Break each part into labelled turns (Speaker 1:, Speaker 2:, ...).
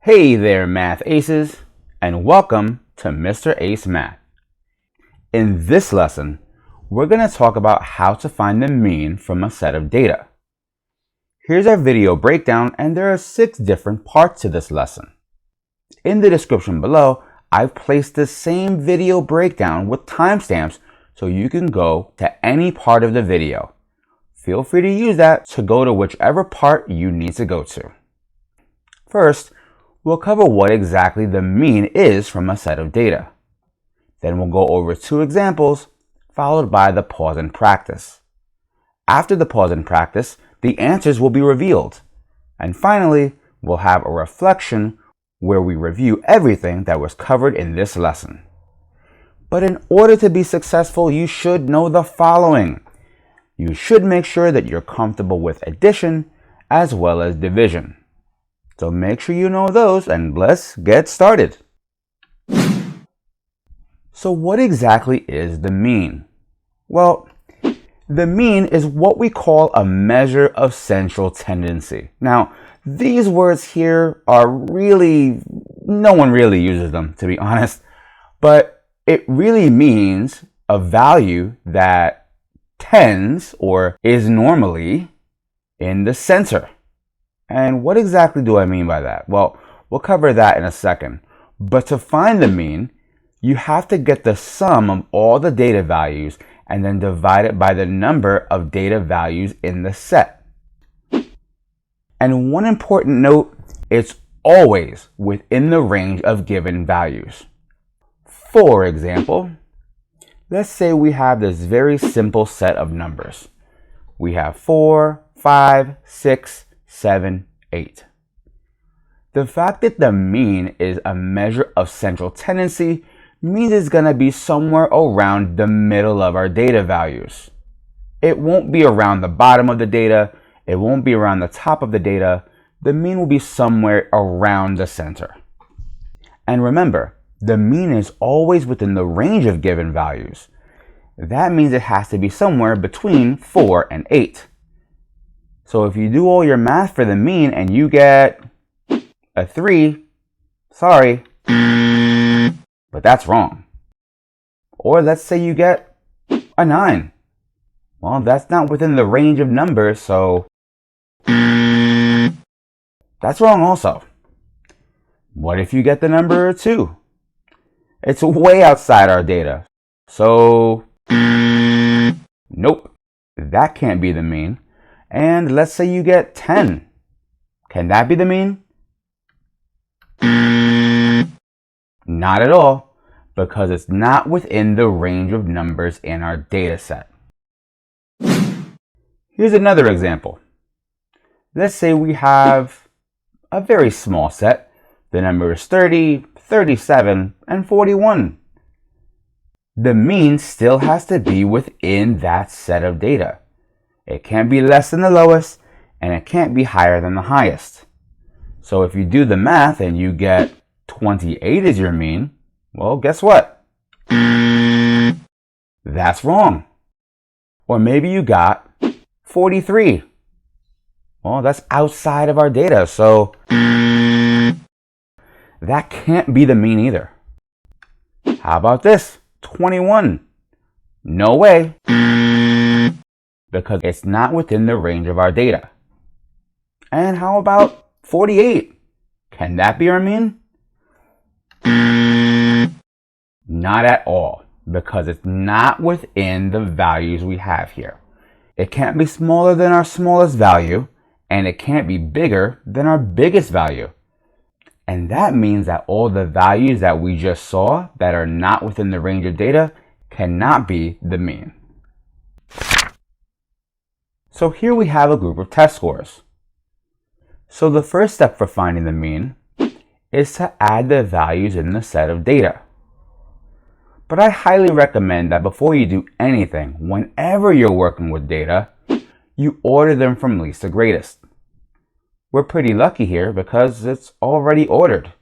Speaker 1: Hey there, Math Aces, and welcome to Mr. Ace Math. In this lesson, we're going to talk about how to find the mean from a set of data. Here's our video breakdown, and there are 6 different parts to this lesson. In the description below, I've placed the same video breakdown with timestamps so you can go to any part of the video. Feel free to use that to go to whichever part you need to go to. First, we'll cover what exactly the mean is from a set of data. Then we'll go over 2 examples, followed by the pause and practice. After the pause and practice, the answers will be revealed. And finally, we'll have a reflection where we review everything that was covered in this lesson. But in order to be successful, you should know the following. You should make sure that you're comfortable with addition as well as division. So make sure you know those, and let's get started. So what exactly is the mean? Well, the mean is what we call a measure of central tendency. Now, these words here are really, no one really uses them, to be honest, but it really means a value that tends or is normally in the center. And what exactly do I mean by that? Well, we'll cover that in a second. But to find the mean, you have to get the sum of all the data values and then divide it by the number of data values in the set. And one important note, it's always within the range of given values. For example, let's say we have this very simple set of numbers. We have 4, 5, 6, 7, 8. The fact that the mean is a measure of central tendency means it's going to be somewhere around the middle of our data values. It won't be around the bottom of the data. It won't be around the top of the data. The mean will be somewhere around the center. And remember, the mean is always within the range of given values. That means it has to be somewhere between 4 and 8. So if you do all your math for the mean and you get a 3, sorry, but that's wrong. Or let's say you get a 9. Well, that's not within the range of numbers, so that's wrong also. What if you get the number 2? It's way outside our data. So, nope, that can't be the mean. And let's say you get 10. Can that be the mean? Not at all, because it's not within the range of numbers in our data set. Here's another example. Let's say we have a very small set. The number is 30, 37, and 41. The mean still has to be within that set of data. It can't be less than the lowest, and it can't be higher than the highest. So if you do the math and you get 28 as your mean, well, guess what? That's wrong. Or maybe you got 43. Well, that's outside of our data, so that can't be the mean either. How about this? 21. No way. Because it's not within the range of our data. And how about 48? Can that be our mean? Not at all, because it's not within the values we have here. It can't be smaller than our smallest value, and it can't be bigger than our biggest value. And that means that all the values that we just saw that are not within the range of data cannot be the mean. So here we have a group of test scores. So the first step for finding the mean is to add the values in the set of data. But I highly recommend that before you do anything, whenever you're working with data, you order them from least to greatest. We're pretty lucky here because it's already ordered.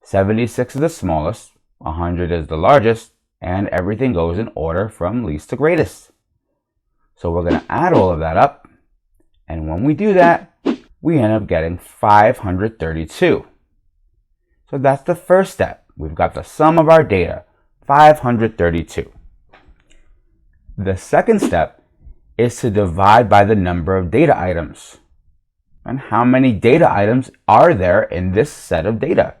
Speaker 1: 76 is the smallest, 100 is the largest, and everything goes in order from least to greatest. So we're going to add all of that up, and when we do that, we end up getting 532. So that's the first step. We've got the sum of our data, 532. The second step is to divide by the number of data items. And how many data items are there in this set of data?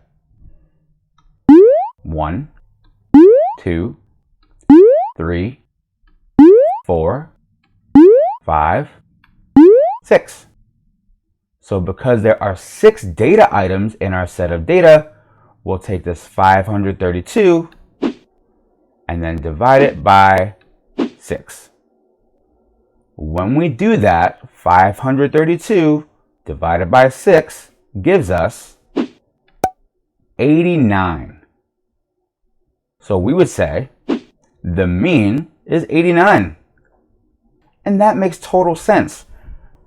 Speaker 1: 1, 2, 3, 4, 5, 6. So because there are 6 data items in our set of data, we'll take this 532 and then divide it by 6. When we do that, 532 divided by 6 gives us 89. So we would say the mean is 89. And that makes total sense.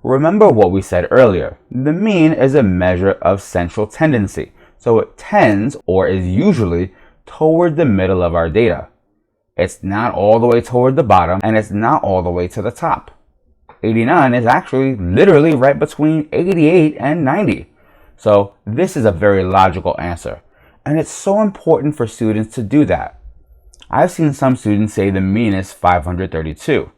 Speaker 1: Remember what we said earlier. The mean is a measure of central tendency. So it tends, or is usually, toward the middle of our data. It's not all the way toward the bottom, and it's not all the way to the top. 89 is actually literally right between 88 and 90. So this is a very logical answer. And it's so important for students to do that. I've seen some students say the mean is 532,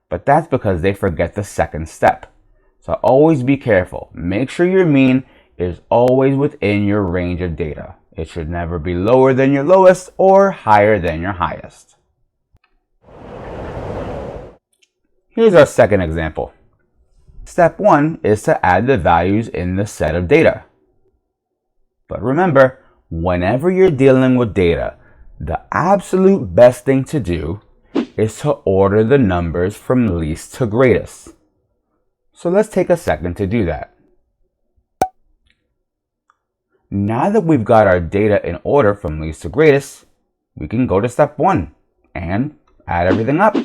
Speaker 1: but that's because they forget the second step. So always be careful. Make sure your mean is always within your range of data. It should never be lower than your lowest or higher than your highest. Here's our second example. Step 1 is to add the values in the set of data. But remember, whenever you're dealing with data, the absolute best thing to do is to order the numbers from least to greatest. So let's take a second to do that. Now that we've got our data in order from least to greatest, we can go to step 1 and add everything up.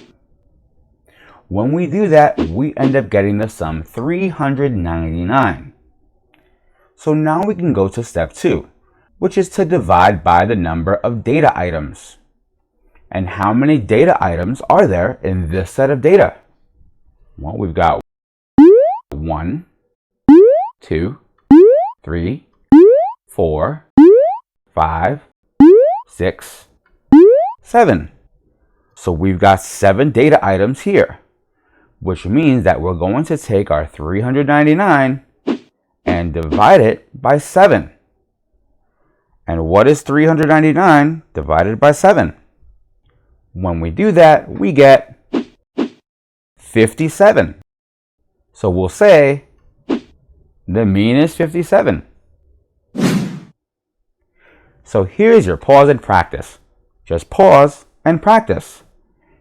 Speaker 1: When we do that, we end up getting the sum 399. So now we can go to step 2, which is to divide by the number of data items. And how many data items are there in this set of data? Well, we've got 1, 2, 3, 4, 5, 6, 7. So we've got 7 data items here, which means that we're going to take our 399 and divide it by 7. And what is 399 divided by 7? When we do that, we get 57. So we'll say the mean is 57. So here's your pause and practice. Just pause and practice.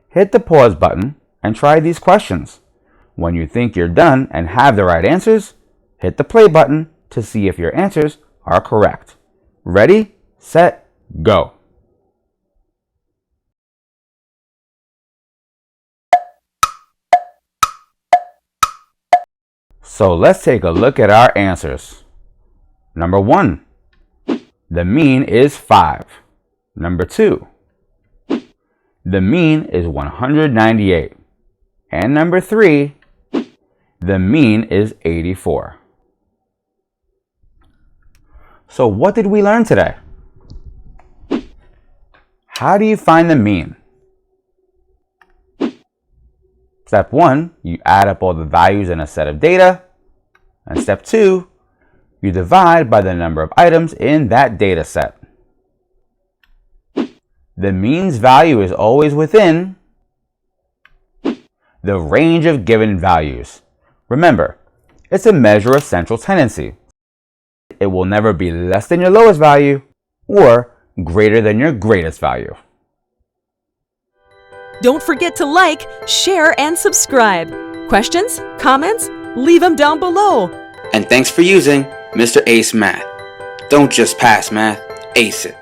Speaker 1: Hit the pause button and try these questions. When you think you're done and have the right answers, hit the play button to see if your answers are correct. Ready, set, go. So let's take a look at our answers. Number 1, the mean is 5. Number 2, the mean is 198. And number 3, the mean is 84. So what did we learn today? How do you find the mean? Step 1, you add up all the values in a set of data. And step 2, you divide by the number of items in that data set. The mean's value is always within the range of given values. Remember, it's a measure of central tendency. It will never be less than your lowest value or greater than your greatest value.
Speaker 2: Don't forget to like, share, and subscribe. Questions? Comments? Leave them down below.
Speaker 3: And thanks for using Mr. Ace Math. Don't just pass math, ace it.